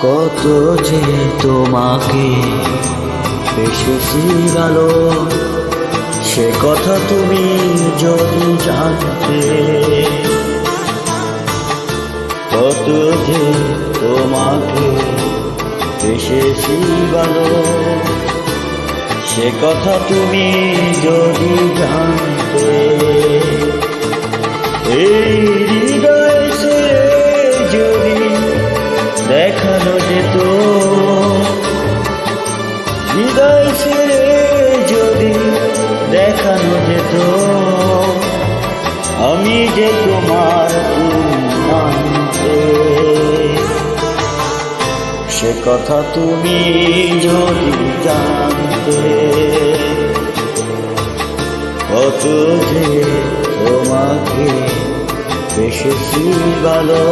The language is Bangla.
কত যে তোমাকে বেসেছি ভালো, সে কথা তুমি যদি জানতে। কত যে তোমাকে বেসেছি ভালো, সে কথা তুমি যদি জানতে। এই হৃদয় সে যদি দেখানো যেত, হৃদয় ছেড়ে যদি দেখানো যেত, আমি যে তোমার মানতে। সে কথা তুমি যদি জানতে। কত যে তোমাকে বেসেছি ভালো।